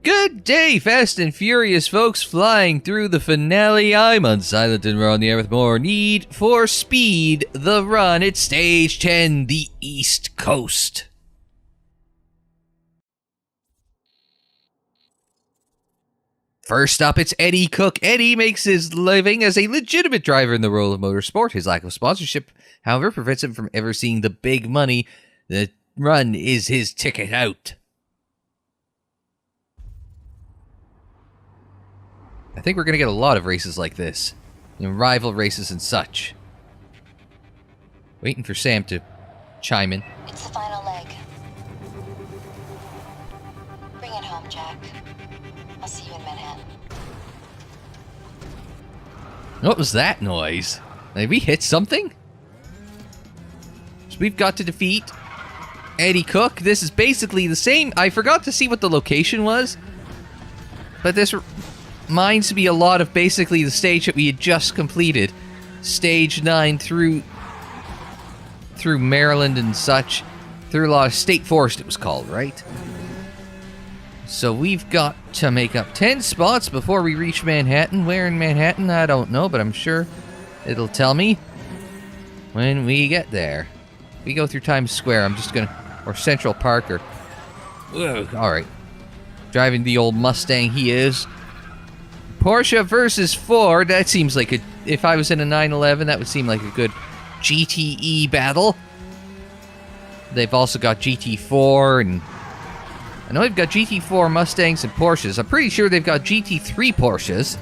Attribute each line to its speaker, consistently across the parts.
Speaker 1: Good day, Fast and Furious folks, flying through the finale. I'm Unsilent and we're on the air with more Need for Speed, The Run. It's Stage 10, the East Coast. First up, it's Eddie Cook. Eddie makes his living as a legitimate driver in the world of motorsport. His lack of sponsorship, however, prevents him from ever seeing the big money. The run is his ticket out. I think we're going to get a lot of races like this. You know, rival races and such. Waiting for Sam to chime in.
Speaker 2: It's the final leg. Bring it home, Jack. I'll see you in Manhattan.
Speaker 1: What was that noise? Did we hit something? So we've got to defeat Eddie Cook. This is basically the same. I forgot to see what the location was. But this reminds me a lot of basically the stage that we had just completed. Stage 9 through Maryland and such. Through a lot of State Forest it was called, right? So we've got to make up 10 spots before we reach Manhattan. Where in Manhattan, I don't know, but I'm sure it'll tell me when we get there. We go through Times Square, I'm just gonna... or Central Park, or... Alright. Driving the old Mustang he is. Porsche versus Ford, that seems like a... If I was in a 911, that would seem like a good GTE battle. They've also got GT4, and... I know they've got GT4 Mustangs and Porsches. I'm pretty sure they've got GT3 Porsches.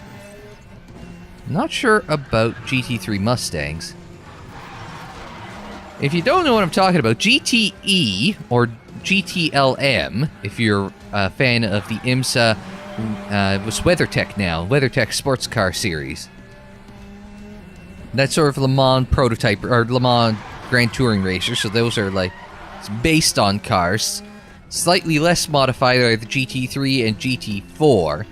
Speaker 1: Not sure about GT3 Mustangs. If you don't know what I'm talking about, GTE, or GTLM, if you're a fan of the IMSA... was WeatherTech now. WeatherTech sports car series. That's sort of Le Mans prototype, or Le Mans Grand Touring Racer, so those are like, it's based on cars. Slightly less modified are the GT3 and GT4.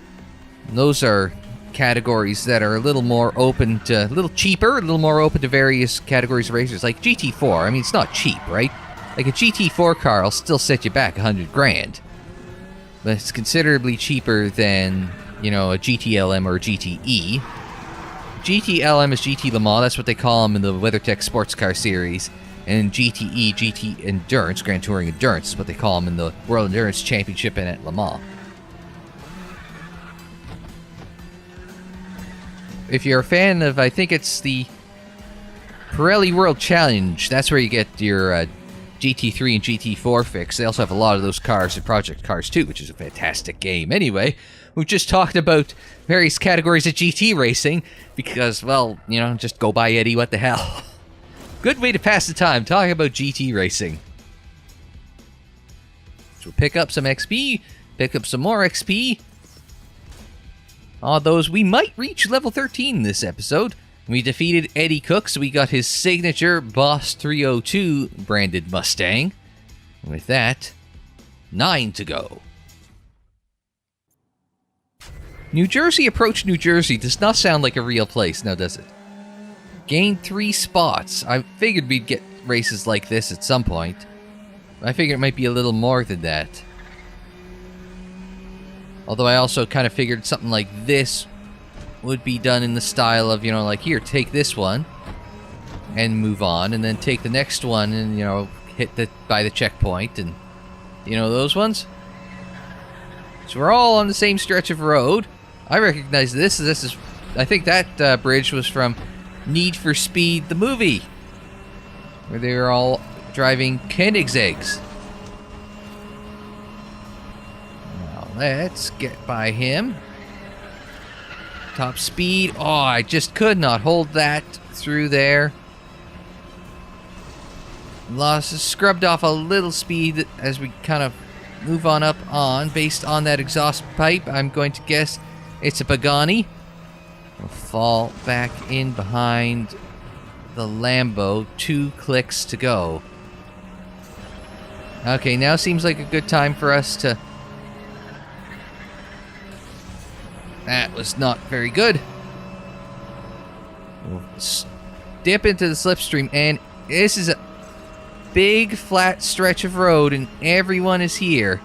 Speaker 1: And those are categories that are a little more open to, a little cheaper, a little more open to various categories of racers. Like GT4, I mean, it's not cheap, right? Like a GT4 car will still set you back 100 grand. But it's considerably cheaper than, you know, a GTLM or a GTE. GTLM is GT Le Mans, that's what they call them in the WeatherTech sports car series. And GTE, GT Endurance, Grand Touring Endurance, is what they call them in the World Endurance Championship and at Le Mans. If you're a fan of, I think it's the Pirelli World Challenge, that's where you get your GT3 and GT4 fix. They also have a lot of those cars in Project Cars 2, which is a fantastic game. Anyway, we've just talked about various categories of GT racing because, well, you know, just go by Eddie, what the hell. Good way to pass the time, talking about GT racing. So pick up some XP, pick up some more XP. Those, we might reach level 13 this episode. We defeated Eddie Cook, so we got his signature Boss 302 branded Mustang. And with that, 9 to go. New Jersey approach New Jersey does not sound like a real place, now does it? Gained 3 spots. I figured we'd get races like this at some point. I figured it might be a little more than that. Although I also kind of figured something like this would be done in the style of, you know, like, here, take this one and move on, and then take the next one and, you know, hit by the checkpoint, and, you know, those ones. So we're all on the same stretch of road. I recognize this. This is, I think that bridge was from Need for Speed, the movie, where they were all driving Koenigseggs. Now let's get by him. Top speed. Oh, I just could not hold that through there. Scrubbed off a little speed as we kind of move on up on. Based on that exhaust pipe, I'm going to guess it's a Pagani. We'll fall back in behind the Lambo. 2 clicks to go. Okay, now seems like a good time for us to... That was not very good. We'll dip into the slipstream, and this is a big flat stretch of road, and everyone is here.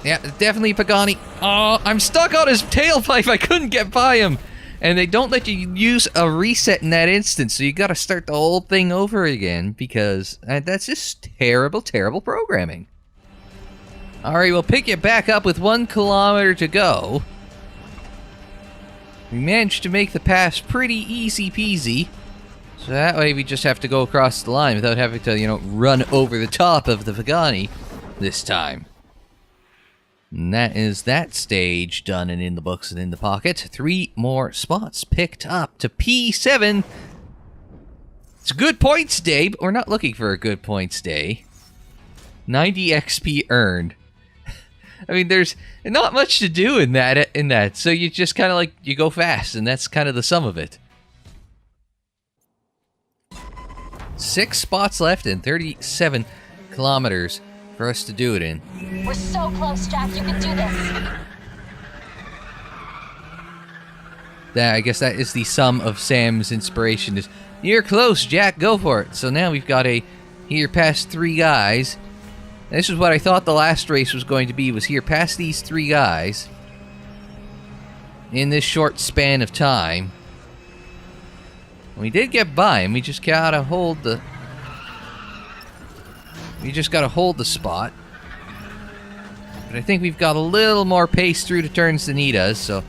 Speaker 1: Yeah, definitely Pagani. Oh, I'm stuck on his tailpipe. I couldn't get by him. And they don't let you use a reset in that instant, so you gotta start the whole thing over again, because that's just terrible, terrible programming. Alright, we'll pick you back up with 1 kilometer to go. We managed to make the pass pretty easy peasy. So that way we just have to go across the line without having to, you know, run over the top of the Pagani this time. And that is that stage done and in the books and in the pocket. 3 more spots picked up to P7. It's a good points day, but we're not looking for a good points day. 90 XP earned. I mean, there's not much to do in that. So you just kind of like, you go fast, and that's kind of the sum of it. 6 spots left and 37 kilometers for us to do it in.
Speaker 2: We're so close, Jack. You can do this.
Speaker 1: I guess that is the sum of Sam's inspiration. Is you're close, Jack. Go for it. So now we've got here past 3 guys. This is what I thought the last race was going to be. Was here past these 3 guys in this short span of time. We did get by him. We just gotta hold the. We just gotta hold the spot. But I think we've got a little more pace through the turns than he does, so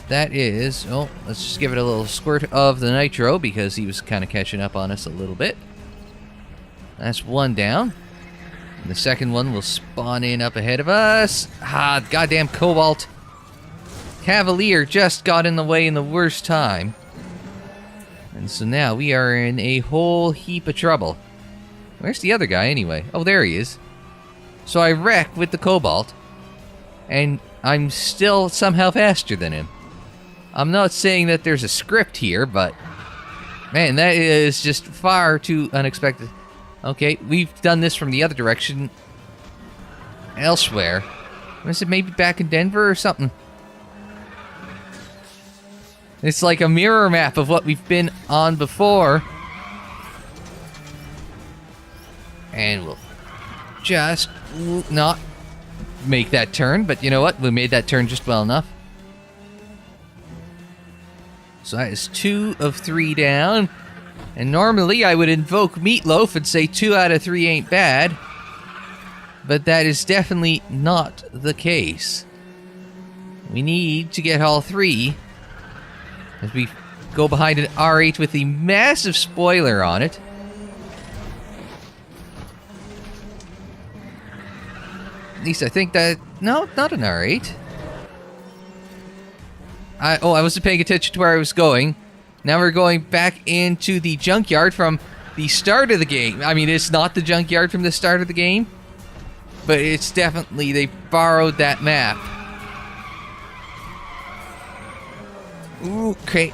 Speaker 1: that is... Oh, let's just give it a little squirt of the nitro, because he was kind of catching up on us a little bit. That's 1 down. And the second one will spawn in up ahead of us. Ah, goddamn Cobalt. Cavalier just got in the way in the worst time. And so now we are in a whole heap of trouble. Where's the other guy anyway? Oh, there he is. So I wreck with the Cobalt, and I'm still somehow faster than him. I'm not saying that there's a script here, but man, that is just far too unexpected. Okay, we've done this from the other direction elsewhere. Was it maybe back in Denver or something? It's like a mirror map of what we've been on before. And we'll just not make that turn, but you know what? We made that turn just well enough. So that is 2 of 3 down. And normally I would invoke Meatloaf and say 2 out of 3 ain't bad. But that is definitely not the case. We need to get all 3 as we go behind an R8 with the massive spoiler on it. At least I think that... No, not an R8. I wasn't paying attention to where I was going. Now we're going back into the junkyard from the start of the game. I mean, it's not the junkyard from the start of the game, but it's definitely... They borrowed that map. Ooh, okay.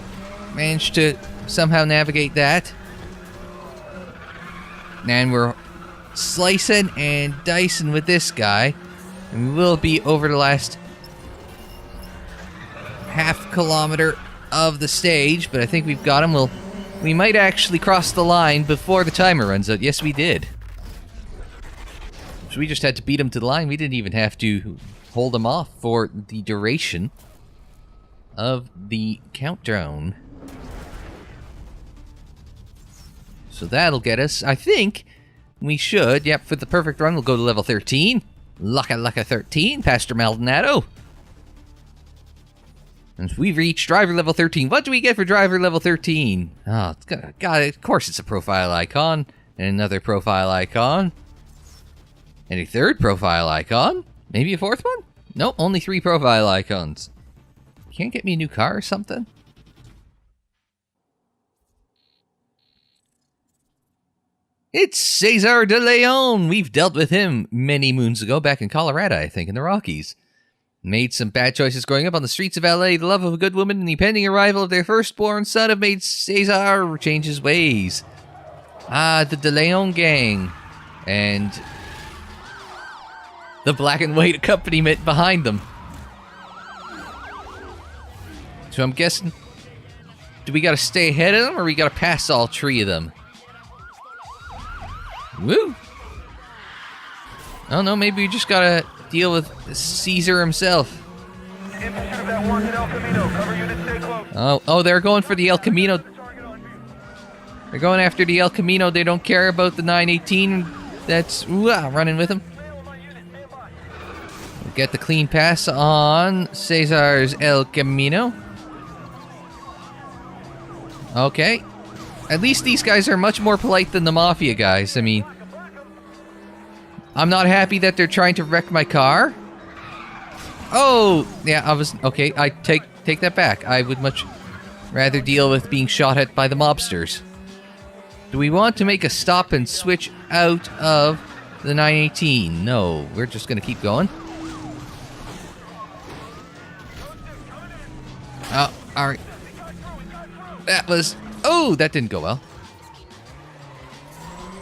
Speaker 1: Managed to somehow navigate that. And we're slicing and dicing with this guy, and we will be over the last half kilometer of the stage, but I think we've got him. We might actually cross the line before the timer runs out. Yes, we did. So we just had to beat him to the line. We didn't even have to hold him off for the duration of the countdown. So that'll get us, I think, we should, yep, for the perfect run, we'll go to level 13. Lucka 13, Pastor Maldonado. And we've reached driver level 13. What do we get for driver level 13? Oh, God, of course it's a profile icon. And another profile icon. And a 3rd profile icon. Maybe a 4th one? Nope, only 3 profile icons. Can't get me a new car or something? It's Cesar de Leon! We've dealt with him many moons ago, back in Colorado, I think, in the Rockies. Made some bad choices growing up on the streets of LA. The love of a good woman and the pending arrival of their firstborn son have made Cesar change his ways. Ah, the De Leon gang. And the black and white accompaniment behind them. So I'm guessing, do we gotta stay ahead of them, or we gotta pass all 3 of them? Woo! Oh no, maybe we just gotta deal with Caesar himself. Oh, they're going for the El Camino. They're going after the El Camino. They don't care about the 918 that's running with them. Get the clean pass on Cesar's El Camino. Okay. At least these guys are much more polite than the Mafia guys. I mean, I'm not happy that they're trying to wreck my car. Oh, yeah, okay, I take that back. I would much rather deal with being shot at by the mobsters. Do we want to make a stop and switch out of the 918? No, we're just going to keep going. Oh, alright. That didn't go well.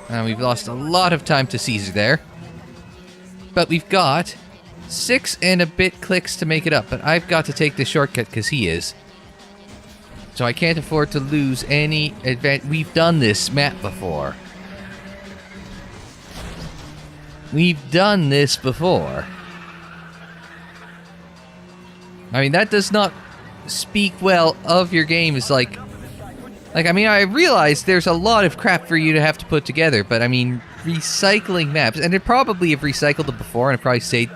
Speaker 1: And we've lost a lot of time to Caesar there. But we've got 6 and a bit clicks to make it up. But I've got to take the shortcut because he is. So I can't afford to lose any advantage. We've done this map before. We've done this before. I mean, that does not speak well of your game. It's like, I mean, I realize there's a lot of crap for you to have to put together, but I mean, recycling maps, and they probably have recycled them before, and I've probably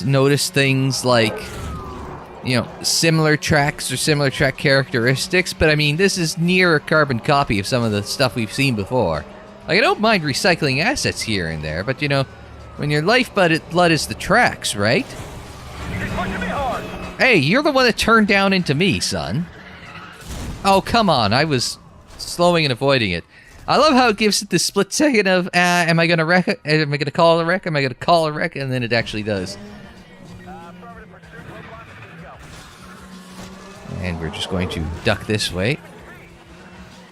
Speaker 1: noticed things like, you know, similar tracks or similar track characteristics, but I mean, this is near a carbon copy of some of the stuff we've seen before. Like, I don't mind recycling assets here and there, but you know, when your lifeblood is the tracks, right? Hey, you're the one that turned down into me, son. Oh, come on. I was slowing and avoiding it. I love how it gives it this split second of, am I going to wreck it? Am I going to call a wreck? Am I going to call a wreck? And then it actually does. And we're just going to duck this way.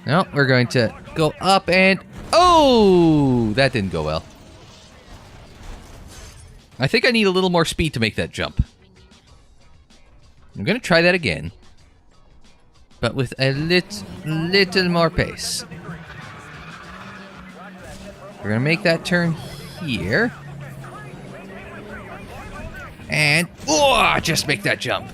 Speaker 1: No, we're going to go up and... Oh! That didn't go well. I think I need a little more speed to make that jump. I'm going to try that again. But with a little more pace. We're going to make that turn here. And... Oh! Just make that jump.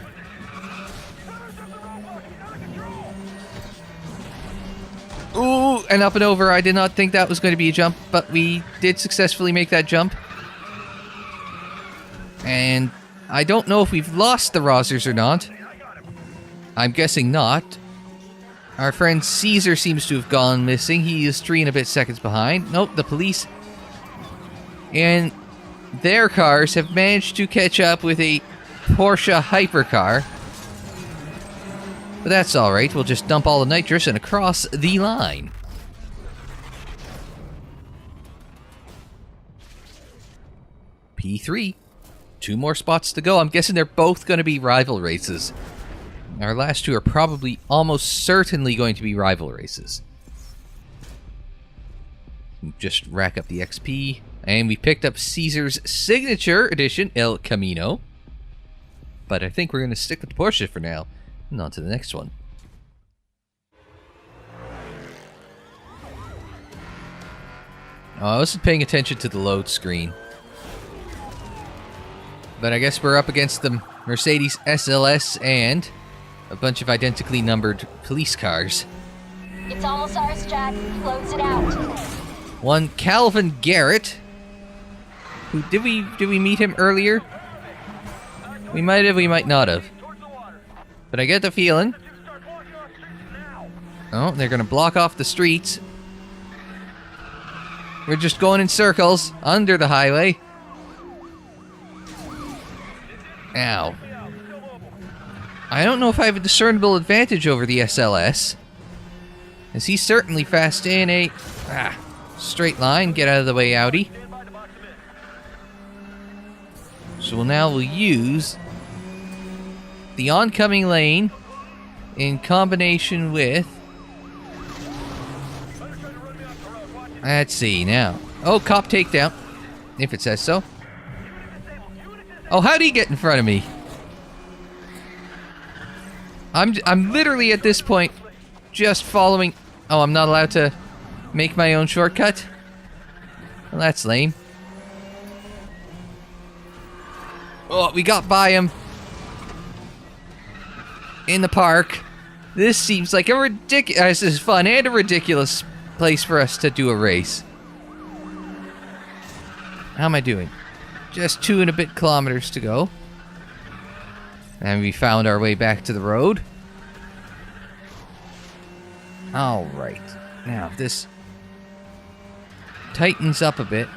Speaker 1: Ooh! And up and over. I did not think that was going to be a jump, but we did successfully make that jump. And... I don't know if we've lost the Rozzers or not. I'm guessing not. Our friend Caesar seems to have gone missing. He is 3 and a bit seconds behind. Nope, the police and their cars have managed to catch up with a Porsche hypercar. But that's alright. We'll just dump all the nitrous and across the line. P3. 2 more spots to go. I'm guessing they're both going to be rival races. Our last 2 are probably almost certainly going to be rival races. Just rack up the XP. And we picked up Caesar's signature edition, El Camino. But I think we're going to stick with the Porsche for now. And on to the next one. Oh, I wasn't paying attention to the load screen. But I guess we're up against the Mercedes SLS and a bunch of identically numbered police cars.
Speaker 2: It's almost ours, Jack. Close it out.
Speaker 1: One Calvin Garrett. Who did we meet him earlier? We might have, we might not have. But I get the feeling. Oh, they're gonna block off the streets. We're just going in circles under the highway. Ow. I don't know if I have a discernible advantage over the SLS. As he's certainly fast in a straight line. Get out of the way, Audi. So we'll use the oncoming lane in combination with... Let's see now. Oh, cop takedown. If it says so. Oh, how'd he get in front of me? I'm literally at this point just following... Oh, I'm not allowed to make my own shortcut? Well, that's lame. Oh, we got by him. In the park. This seems like a ridiculous... This is fun and a ridiculous place for us to do a race. How am I doing? Just 2 and a bit kilometers to go. And we found our way back to the road. Alright. Now, if this tightens up a bit,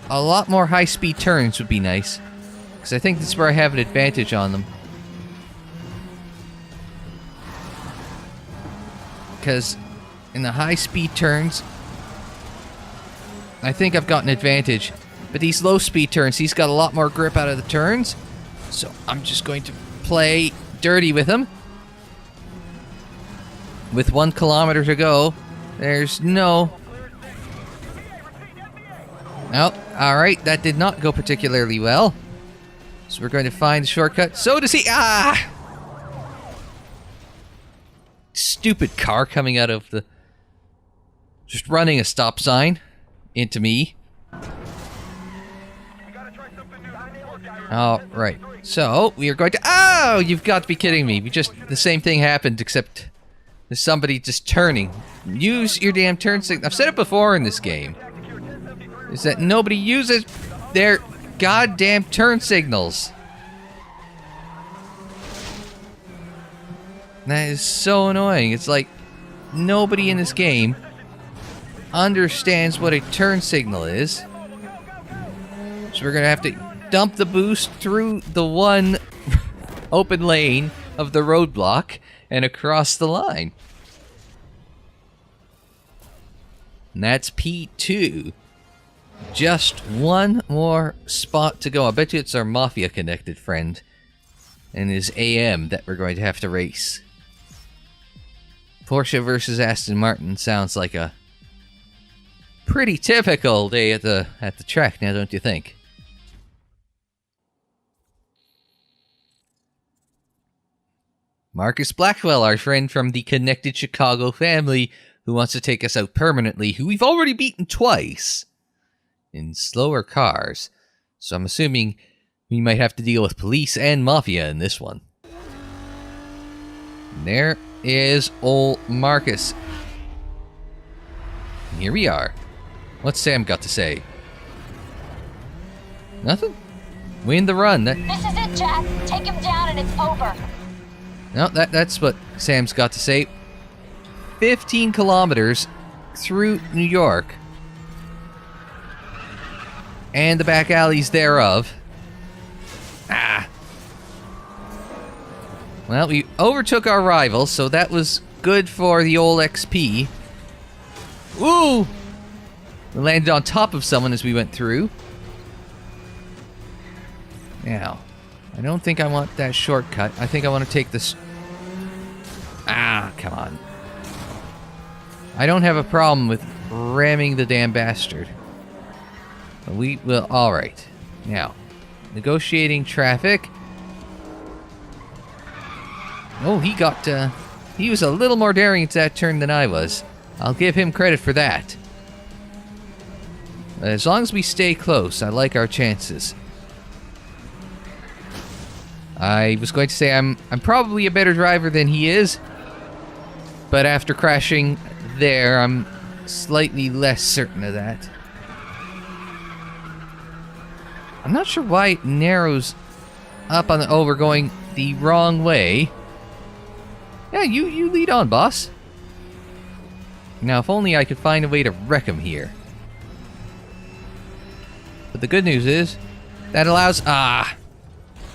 Speaker 1: a lot more high-speed turns would be nice. Because I think this is where I have an advantage on them. Because in the high-speed turns, I think I've got an advantage. But these low-speed turns, he's got a lot more grip out of the turns. So I'm just going to play dirty with him. With 1 kilometer to go, there's no... Oh, alright, that did not go particularly well. So we're going to find the shortcut. So does he... Ah! Stupid car coming out of the... Just running a stop sign into me. Alright, so we are going to... Oh, you've got to be kidding me. The same thing happened, except there's somebody just turning. Use your damn turn signal. I've said it before in this game. Is that nobody uses their goddamn turn signals. That is so annoying. It's like nobody in this game understands what a turn signal is. So we're going to have to dump the boost through the one open lane of the roadblock and across the line. And that's P2. Just one more spot to go. I bet you it's our mafia connected friend and his AM that we're going to have to race. Porsche versus Aston Martin sounds like a pretty typical day at the track now, don't you think? Marcus Blackwell, our friend from the Connected Chicago family, who wants to take us out permanently, who we've already beaten twice in slower cars. So I'm assuming we might have to deal with police and mafia in this one. And there is old Marcus. And here we are. What's Sam got to say? Nothing? Win the run.
Speaker 2: This is it, Jack. Take him down and it's over.
Speaker 1: No, that's what Sam's got to say. 15 kilometers through New York. And the back alleys thereof. Ah. Well, we overtook our rival, so that was good for the old XP. Ooh! We landed on top of someone as we went through. Now, I don't think I want that shortcut. I think I want to take this... Ah, come on. I don't have a problem with ramming the damn bastard. But we will... Alright. Now, negotiating traffic. Oh, he got... he was a little more daring into that turn than I was. I'll give him credit for that. But as long as we stay close, I like our chances. I was going to say I'm probably a better driver than he is. But after crashing there, I'm slightly less certain of that. I'm not sure why it narrows up on the... Oh, we're going the wrong way. Yeah, you lead on, boss. Now, if only I could find a way to wreck him here. But the good news is, that allows... Ah!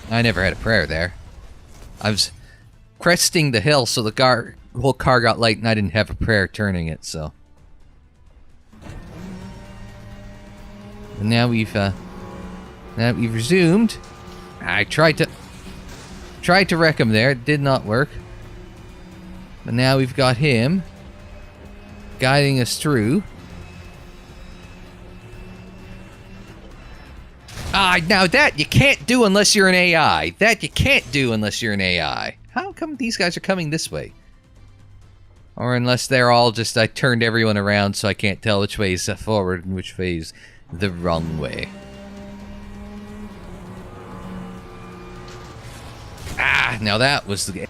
Speaker 1: I never had a prayer there. I was cresting the hill, so the whole car got light, and I didn't have a prayer turning it, so... And now we've resumed. I tried to wreck him there. It did not work. But now we've got him guiding us through. Ah, now that you can't do unless you're an AI. That you can't do unless you're an AI. How come these guys are coming this way? Or unless they're all just... I turned everyone around so I can't tell which way is forward and which way is the wrong way. Ah, now that was the...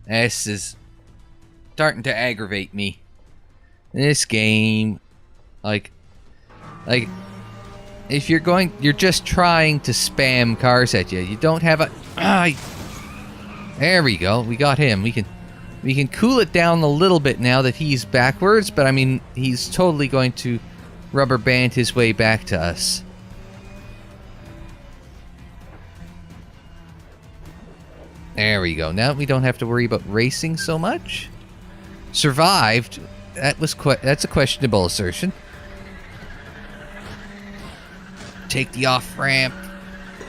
Speaker 1: This is starting to aggravate me. This game, like, if you're just trying to spam cars at you. You don't have a. There we go. We got him. We can cool it down a little bit now that he's backwards. But I mean, he's totally going to rubber band his way back to us. There we go. Now we don't have to worry about racing so much. Survived. That's a questionable assertion. Take the off ramp.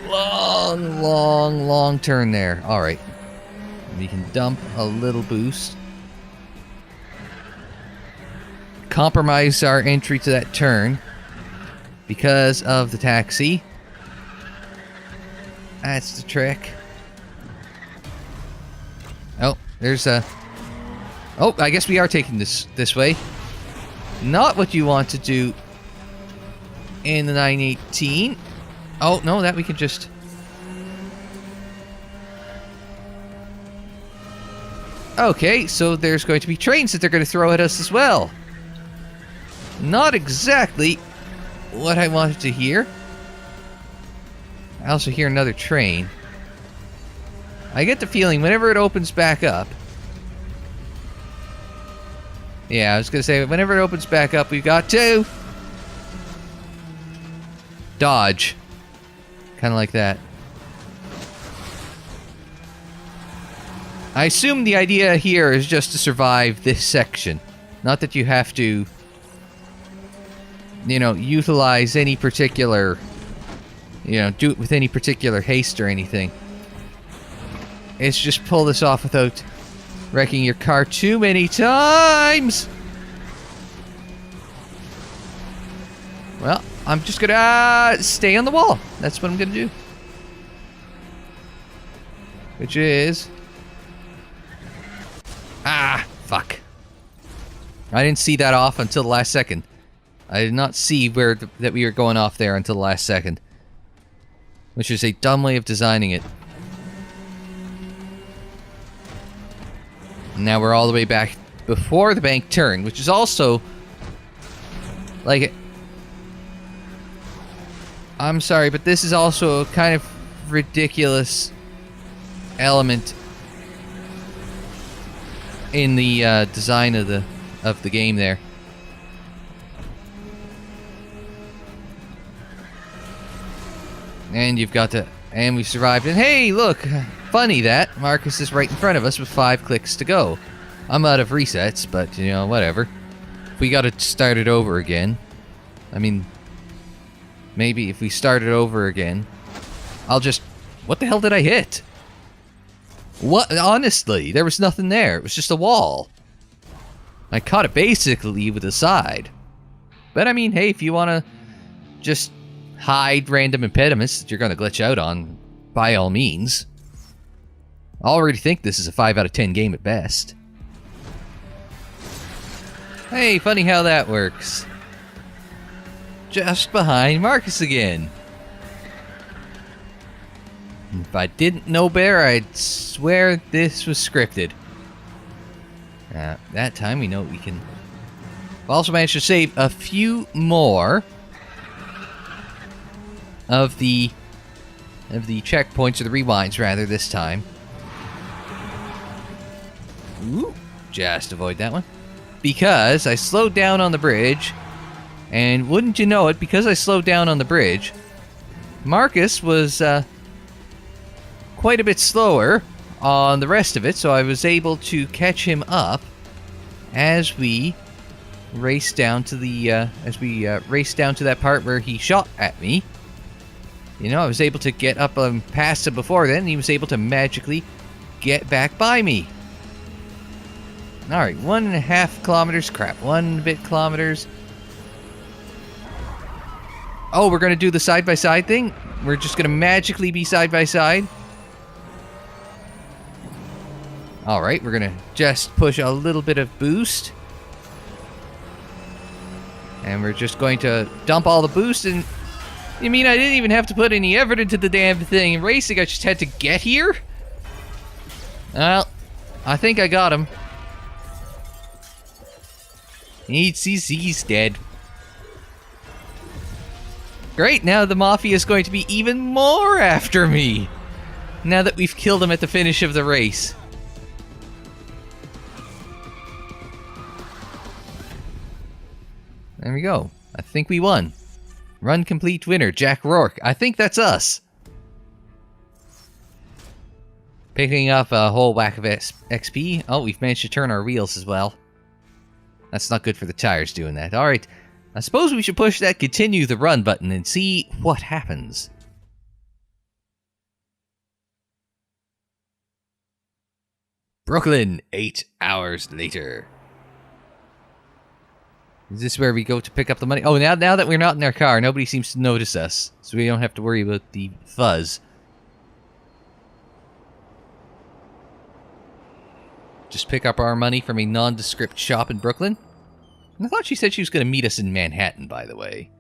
Speaker 1: Long turn there. All right. We can dump a little boost. Compromise our entry to that turn because of the taxi. That's the trick. Oh, there's a... Oh, I guess we are taking this way. Not what you want to do in the 918. Oh, no, that we can just... Okay, so there's going to be trains that they're going to throw at us as well. Not exactly what I wanted to hear. I also hear another train. I get the feeling whenever it opens back up... Yeah, I was going to say, whenever it opens back up, we've got to... dodge. Kind of like that. I assume the idea here is just to survive this section. Not that you have to... you know, utilize any particular... you know, do it with any particular haste or anything. It's just pull this off without wrecking your car too many times. Well, I'm just gonna stay on the wall. That's what I'm gonna do. Which is... Ah, fuck. I didn't see that off until the last second. I did not see that we were going off there until the last second. Which is a dumb way of designing it. Now we're all the way back before the bank turn, which is also... like... I'm sorry, but this is also a kind of ridiculous element in the design of the game there. And you've got to... and we survived. And hey, look! Funny that. Marcus is right in front of us with 5 clicks to go. I'm out of resets, but, you know, whatever. We gotta start it over again. I mean... maybe if we start it over again... I'll just... what the hell did I hit? What? Honestly, there was nothing there. It was just a wall. I caught it basically with the side. But I mean, hey, if you want to just hide random impediments that you're going to glitch out on, by all means. I already think this is a 5 out of 10 game at best. Hey, funny how that works. Just behind Marcus again. If I didn't know better, I'd swear this was scripted. That time we know we can... I've also managed to save a few more of the checkpoints, or the rewinds rather, this time. Ooh, just avoid that one. Because I slowed down on the bridge, and wouldn't you know it, because I slowed down on the bridge, Marcus was quite a bit slower on the rest of it, so I was able to catch him up as we raced down to the raced down to that part where he shot at me. You know, I was able to get up past him before then, and he was able to magically get back by me. Alright, 1.5 kilometers. Crap, 1 bit kilometers. Oh, we're going to do the side-by-side thing? We're just going to magically be side-by-side? Alright, we're going to just push a little bit of boost. And we're just going to dump all the boost, and... You mean I didn't even have to put any effort into the damn thing in racing, I just had to get here? Well, I think I got him. He's dead. Great, now the mafia is going to be even more after me. Now that we've killed him at the finish of the race. There we go. I think we won. Run complete winner, Jack Rourke. I think that's us. Picking up a whole whack of XP. Oh, we've managed to turn our wheels as well. That's not good for the tires doing that. Alright, I suppose we should push that continue the run button and see what happens. Brooklyn, 8 hours later. Is this where we go to pick up the money? Oh, now that we're not in our car, nobody seems to notice us. So we don't have to worry about the fuzz. Just pick up our money from a nondescript shop in Brooklyn. I thought she said she was going to meet us in Manhattan, by the way.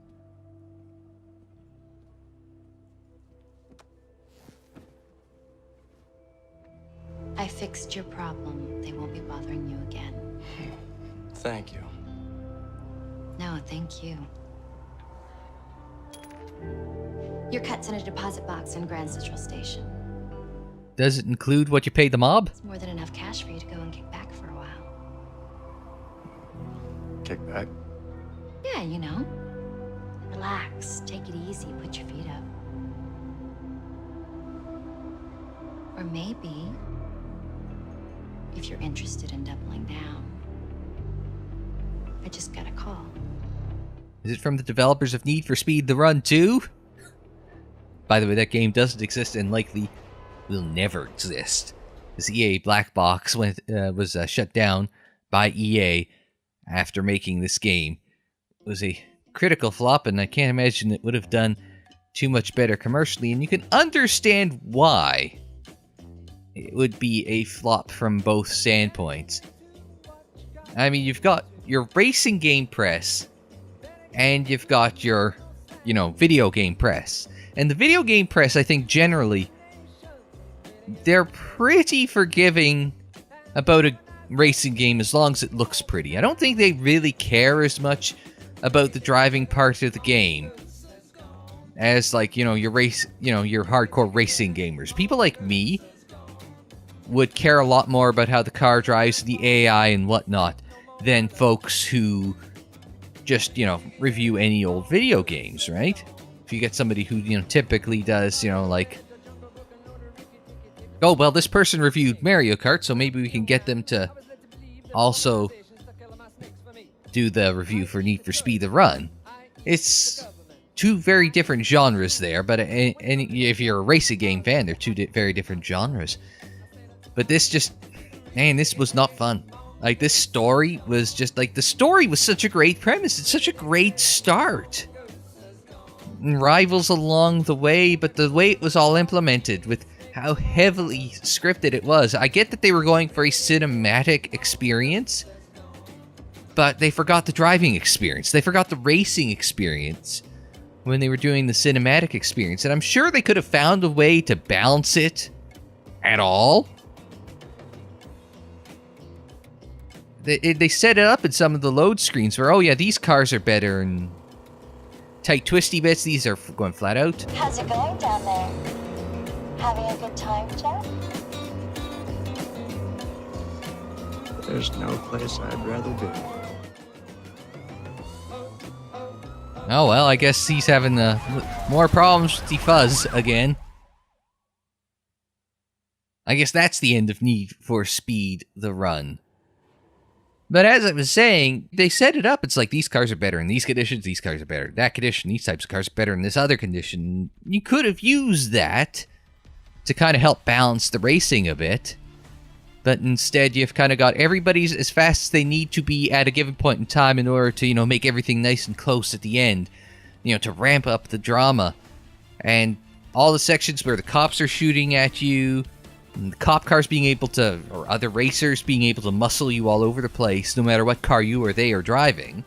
Speaker 2: I fixed your problem. They won't be bothering you again.
Speaker 3: Thank you.
Speaker 2: No, thank you. Your cut's in a deposit box in Grand Central Station.
Speaker 1: Does it include what you paid the mob?
Speaker 2: It's more than enough cash for you to go and kick back for a while.
Speaker 3: Kick back?
Speaker 2: Yeah, you know. Relax, take it easy, put your feet up. Or maybe, if you're interested in doubling down, I just got a call.
Speaker 1: Is it from the developers of Need for Speed The Run 2? By the way, that game doesn't exist and likely will never exist. This EA Black Box was shut down by EA after making this game. It was a critical flop, and I can't imagine it would have done too much better commercially, and you can understand why it would be a flop from both standpoints. I mean, you've got your racing game press, and you've got your, video game press. And the video game press, I think, generally, they're pretty forgiving about a racing game as long as it looks pretty. I don't think they really care as much about the driving part of the game as, like, your hardcore racing gamers. People like me would care a lot more about how the car drives, the AI and whatnot, than folks who just, review any old video games, right? If you get somebody who, typically does, like, oh, well, this person reviewed Mario Kart, so maybe we can get them to also do the review for Need for Speed The Run. It's two very different genres there, but if you're a racing game fan, they're two very different genres. But this was not fun. Like, this story was just, like, the story was such a great premise. It's such a great start. And rivals along the way, but the way it was all implemented with how heavily scripted it was. I get that they were going for a cinematic experience, but they forgot the driving experience. They forgot the racing experience when they were doing the cinematic experience. And I'm sure they could have found a way to balance it at all. They set it up in some of the load screens where, oh yeah, these cars are better, and tight twisty bits, these are going flat out.
Speaker 2: How's it going down there? Having a good time, Jack?
Speaker 3: There's no place I'd rather be.
Speaker 1: Oh well, I guess he's having more problems with the fuzz again. I guess that's the end of Need for Speed The Run. But as I was saying, they set it up. It's like, these cars are better in these conditions, these cars are better in that condition, these types of cars are better in this other condition. You could have used that to kind of help balance the racing a bit. But instead, you've kind of got everybody's as fast as they need to be at a given point in time in order to, make everything nice and close at the end. To ramp up the drama. And all the sections where the cops are shooting at you, and the cop cars being able to, or other racers being able to muscle you all over the place, no matter what car you or they are driving.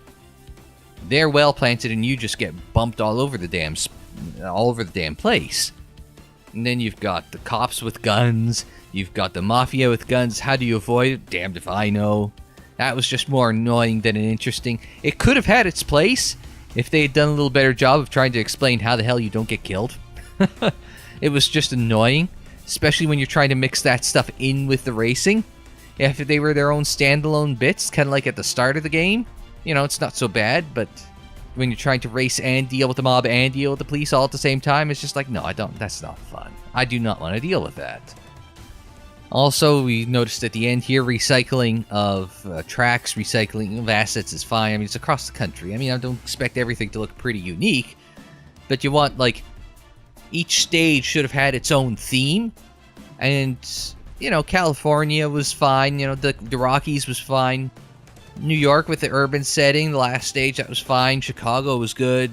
Speaker 1: They're well planted and you just get bumped all over the damn place. And then you've got the cops with guns. You've got the mafia with guns. How do you avoid it? Damned if I know. That was just more annoying than interesting. It could have had its place if they had done a little better job of trying to explain how the hell you don't get killed. It was just annoying, especially when you're trying to mix that stuff in with the racing. If they were their own standalone bits, kind of like at the start of the game, it's not so bad, but when you're trying to race and deal with the mob and deal with the police all at the same time, it's just like, no, that's not fun. I do not want to deal with that. Also, we noticed at the end here, recycling of tracks, recycling of assets is fine. I mean, it's across the country. I mean, I don't expect everything to look pretty unique, but you want, each stage should have had its own theme. And, California was fine. The Rockies was fine. New York with the urban setting, the last stage, that was fine. Chicago was good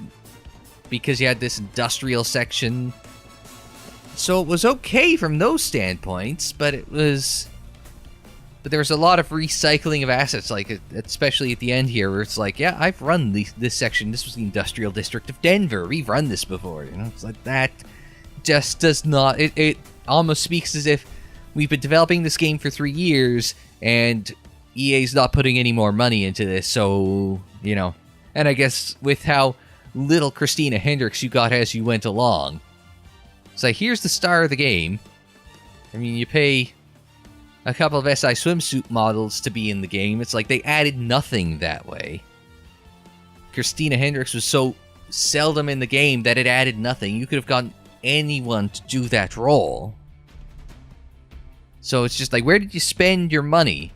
Speaker 1: because you had this industrial section. So it was okay from those standpoints, but there was a lot of recycling of assets, especially at the end here, where it's like, yeah, I've run this section. This was the industrial district of Denver. We've run this before. It's like that just does not. It almost speaks as if we've been developing this game for 3 years and EA's not putting any more money into this, so, And I guess with how little Christina Hendricks you got as you went along, it's like, here's the star of the game. I mean, you pay a couple of SI swimsuit models to be in the game. It's like they added nothing that way. Christina Hendricks was so seldom in the game that it added nothing. You could have gotten anyone to do that role. So it's just like, where did you spend your money?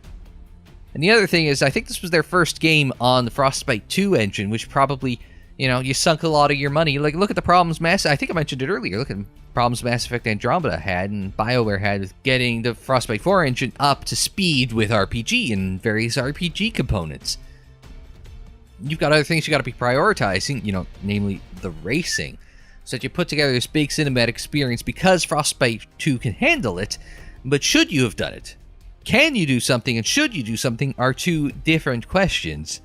Speaker 1: And the other thing is, I think this was their first game on the Frostbite 2 engine, which probably, you sunk a lot of your money. Look at the problems I think I mentioned it earlier. Look at the problems Mass Effect Andromeda had and BioWare had with getting the Frostbite 4 engine up to speed with RPG and various RPG components. You've got other things you got to be prioritizing, namely the racing. So that you put together this big cinematic experience because Frostbite 2 can handle it, but should you have done it? Can you do something and should you do something are two different questions.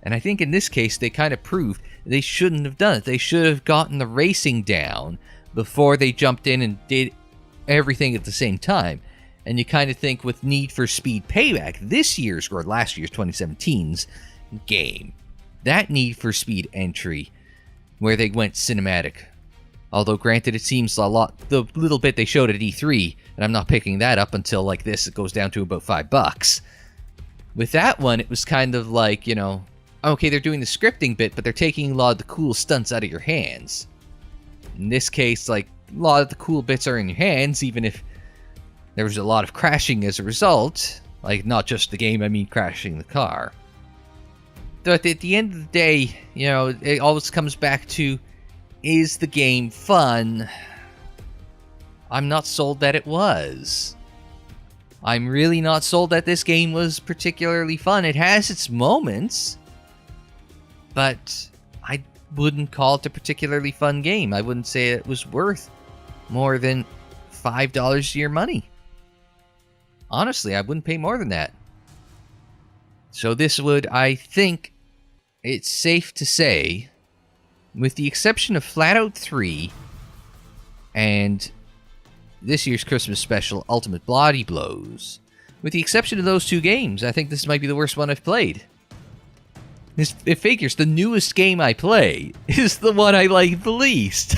Speaker 1: And I think in this case, they kind of proved they shouldn't have done it. They should have gotten the racing down before they jumped in and did everything at the same time. And you kind of think with Need for Speed Payback, this year's, or last year's, 2017's game, that Need for Speed entry, where they went cinematic. Although, granted, it seems a lot, the little bit they showed at E3, and I'm not picking that up until, this, it goes down to about $5. With that one, it was kind of like, okay, they're doing the scripting bit, but they're taking a lot of the cool stunts out of your hands. In this case, a lot of the cool bits are in your hands, even if there was a lot of crashing as a result. Not just the game, I mean crashing the car. But at the end of the day, it always comes back to, is the game fun? I'm not sold that it was. I'm really not sold that this game was particularly fun. It has its moments, but I wouldn't call it a particularly fun game. I wouldn't say it was worth more than $5 of your money. Honestly, I wouldn't pay more than that. So this would, I think, it's safe to say, with the exception of FlatOut 3 and this year's Christmas special, Ultimate Bloody Blows, with the exception of those two games, I think this might be the worst one I've played. It figures the newest game I play is the one I like the least.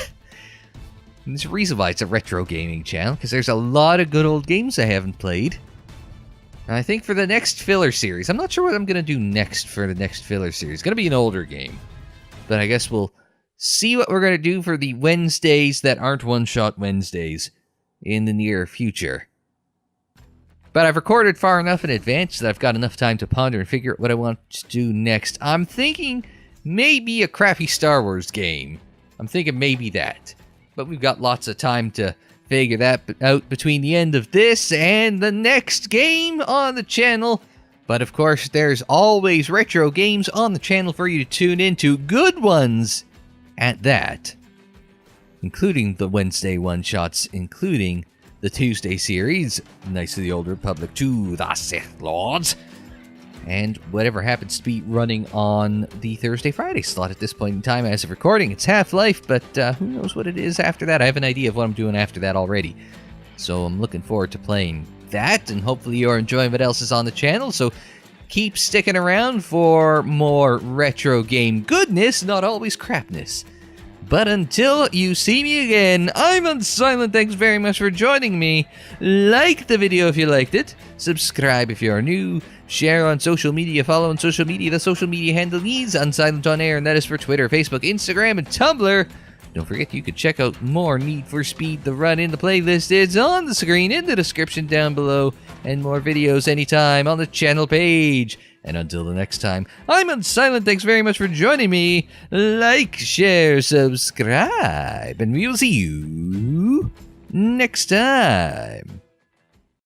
Speaker 1: And there's a reason why it's a retro gaming channel, because there's a lot of good old games I haven't played. And I think for the next filler series, I'm not sure what I'm going to do next for the next filler series. It's going to be an older game. But I guess we'll see what we're going to do for the Wednesdays that aren't one-shot Wednesdays in the near future. But I've recorded far enough in advance that I've got enough time to ponder and figure out what I want to do next. I'm thinking maybe a crappy Star Wars game. I'm thinking maybe that. But we've got lots of time to figure that out between the end of this and the next game on the channel. But of course, there's always retro games on the channel for you to tune into. Good ones at that. Including the Wednesday one-shots, including the Tuesday series, Knights of the Old Republic 2, The Sith Lords, and whatever happens to be running on the Thursday-Friday slot at this point in time as of recording. It's Half-Life, but who knows what it is after that. I have an idea of what I'm doing after that already. So I'm looking forward to playing that, and hopefully you're enjoying what else is on the channel. So keep sticking around for more retro game goodness, not always crapness. But until you see me again, I'm Unsilent. Thanks very much for joining me. Like the video if you liked it. Subscribe if you're new. Share on social media. Follow on social media. The social media handle is Unsilent on Air, and that is for Twitter, Facebook, Instagram, and Tumblr. Don't forget you can check out more Need for Speed The Run in the playlist. It's on the screen in the description down below, and more videos anytime on the channel page. And until the next time, I'm Unsilent. Thanks very much for joining me. Like, share, subscribe, and we'll see you next time.